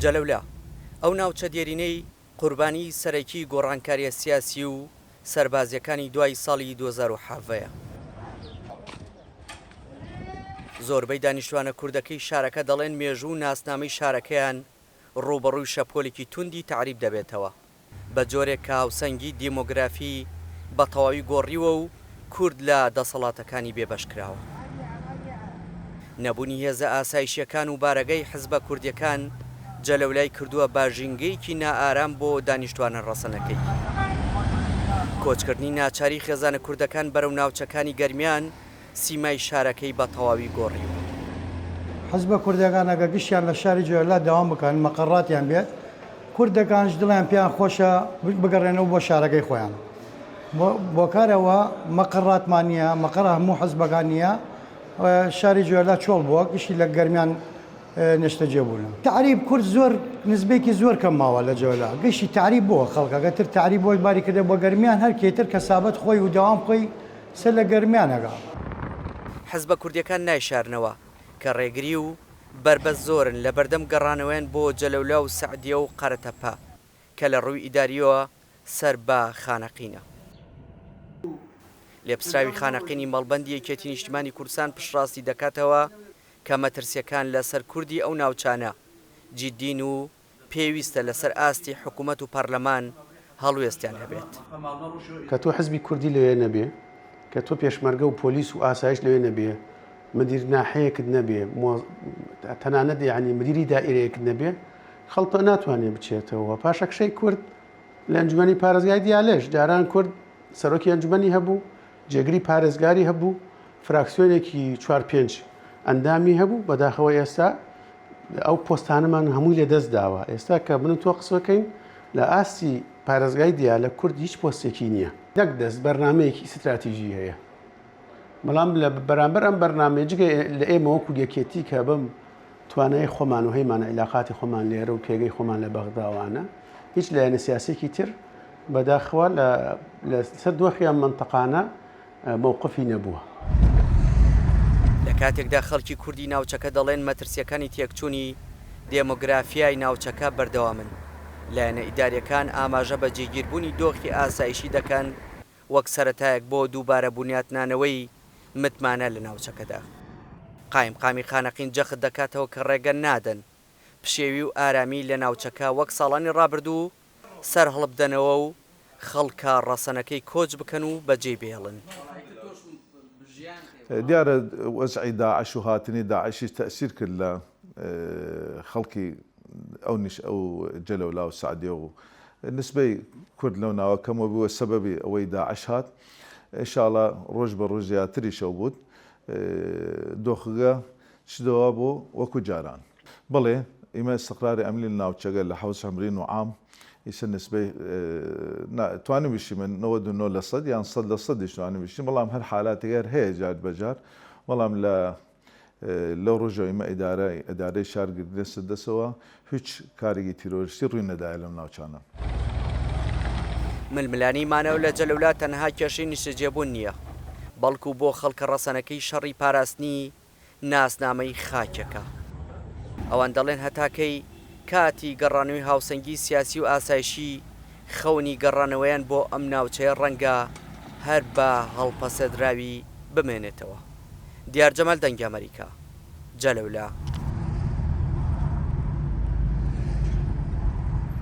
جەلەولا ئەو ناوچە دێرینەی قوربانی سەرەکی گۆڕانکاریە سیاسی و سەربازیەکانی دوای ساڵی 2017ەیە. زۆربەی دانیشتوانە کوردەکەی شارەکە دەڵێن مێژوو و ناسنامەی شارەکەیان ڕوبەڕووی شەپۆلێکی توندی تعریب دەبێتەوە بە جۆرێک کە هاوسەنگی دیمۆگرافی بە تەواوی گۆڕیوە و کورد لە دەسەڵاتەکانی بێبەشکراوە. نەبوونی هێزە ئاسایشیەکان و بارەگەی حزبە کوردیەکان جەلەولای کردووە باژینگەیەکی نائارام بۆ دانیشتوانە ڕەسەنەکەی. کۆچکردنی ناچاری خێزانە کوردەکان بەرەو ناوچەکانی گەرمیان سیمای شارەکەی بە تەواوی گۆڕیوە. حزبە کوردەکان ئەگە گشتیان لە شاری جەلەولا داوام بکەن مەقەڕاتیان بێت، کوردەکانش دڵیان پێیان خۆشە بگەڕێنەوە بۆ شارەکەی خۆیان. بۆ کارەوە مەقەڕاتمان نییە، مەقەڕە هەموو حزبەکان نییە، شاری جەلەولا چۆڵ بووە گشتی لە گەرمیان نشتە جێبوون. تعریب کورد زۆر نسبێکی زۆر کەم ماوە لە جەلەولا، گشتی تعریب بووە خەڵکەکەتر تعریب بۆی باری کردە بۆ گەرمیان هەر کێتر کەسابەت خۆی و داوام خۆی سەر لە گەرمیانەگا. حزبە کوردیەکان نایشارنەوە کە ڕێگری و بربەست زۆرن لە بەردەم گەڕانەوەیان بۆ جەلەولا و سەعدیە و قەرەتەپە کە لە ڕووی ئیداریەوە سەر بە خانەقینە. لێپسراوی خانەقینی مەڵبەندی یەکێتی نیشتیمانی کوردستان پشتڕاستی دەکاتەوە کە مەترسیەکان لەسەر کوردی ئەو ناوچانە جیددین و پێویستە لەسەر ئاستی حکوومەت و پەرلەمان هەڵوێستیان هەبێت. کە تۆ حزبی کوردی لەوێ نەبێ، کە تۆ پێشمەرگە و پۆلیس و ئاسایش لەوێ نەبێ، مدیر ناحەیەکت نەبێ، تەنانەت یعنی مدیری دائیرەیەکت نەبێ، خەڵک ناتوانێت بچێتەوە. پاشەکشەی کورد لە ئەنجومەنی پارێزگای دیالێژ جاران کورد سەرۆکی ئەنجومەنی هەبوو، جێگری پارێزگاری هەبوو، فراکسیۆنێکی 4-5 ئەندامی هەبوو. بەداخەوە ئێستا ئەو پۆستانەمان هەمووی لە دەست داوە. ئێستا کە بن تۆ قسەکەین لە ئاستی پارێزگای دیالە کورد هیچ پۆستێکی نییە. نەک دەست بەرنامەیەکی استراتیژی هەیە. بەڵام لە بەرامبەر ئەم بەرنامەیەجگە لە ئێمە وەکو یەکێتی کە بم توانای خۆمان و هەیمان عیلاقاتی خۆمان لێرە و پێگەی خۆمان لە بەغداوانە هیچ لایەنە سیاسێکی تر بەداخەوە لە سەر دۆخیان منتەقانە مووقفی نەبووە. لە کاتێکدا خەڵکی کوردی ناوچەکە دەڵێن مەترسیەکانی تێکچوونی دێمۆگرافیای ناوچەکە بەردەوامن، لایەنە ئیداریەکان ئاماژە بە جێگیربوونی دۆخی ئاسایشی دەکەن وەک سەرەتایەک بۆ دووبارە بوونیاتنانەوەی متمانە لە ناوچەکەدا. قایمقامی خانەقین جەخت دەکاتەوە کە ڕێگە نادەن پشێوی و ئارامی لە ناوچەکە وەک ساڵانی ڕابردوو سەر هەڵبدەنەوە و خەڵکە ڕەسەنەکەی کۆچ بکەن و بەجێ بێڵن. دیارە وەزعی داعش و هاتنی داعشی تەسیر کرد لە خەڵکی ئەو جەلەولا و سەعدیە و نسبەی کورد لەو ناوە کەمەوە بووە سەبەبی ئەوەی داعش هات. ئینشاڵڵا ڕۆژ بە ڕۆژ زیاتریشەو بوو دۆخگە چدەوە بۆ وەکو جاران. بڵێ ئێمە استقراری ئەمنی لە ناوچەکە لە 1970 و عام ئیسە نسبەی توانیم بشیمن 99% یان 100% توانیم بشین، بەڵام هەر حالاتێک هەیە جار بەجار، بەڵام لەو ڕۆژەوە ئێمە ئیدارەی شارگردنی سدەسەوە هیچ کارێکی تیرۆریستی ڕووی نەدایە لەم ناوچانە. ململانی مانەوە لە جەلەولا تەنها کێشەی نیشتەجێبوون نییە، بەڵکو بۆ خەڵکە ڕەسەنەکەی شەڕی پاراستنی ناسنامەی خاکەکە. ئەوان دەڵێن هەتاکەی کاتی گەڕانەوەی هاوسەنگی سیاسی و ئاسایشی خەونی گەڕانەوەیان بۆ ئەم ناوچەیە ڕەنگە هەر بە هەڵپەسەدراوی بمێنێتەوە. دیار جەمال دەنگی ئەمریکا، جەلەولا.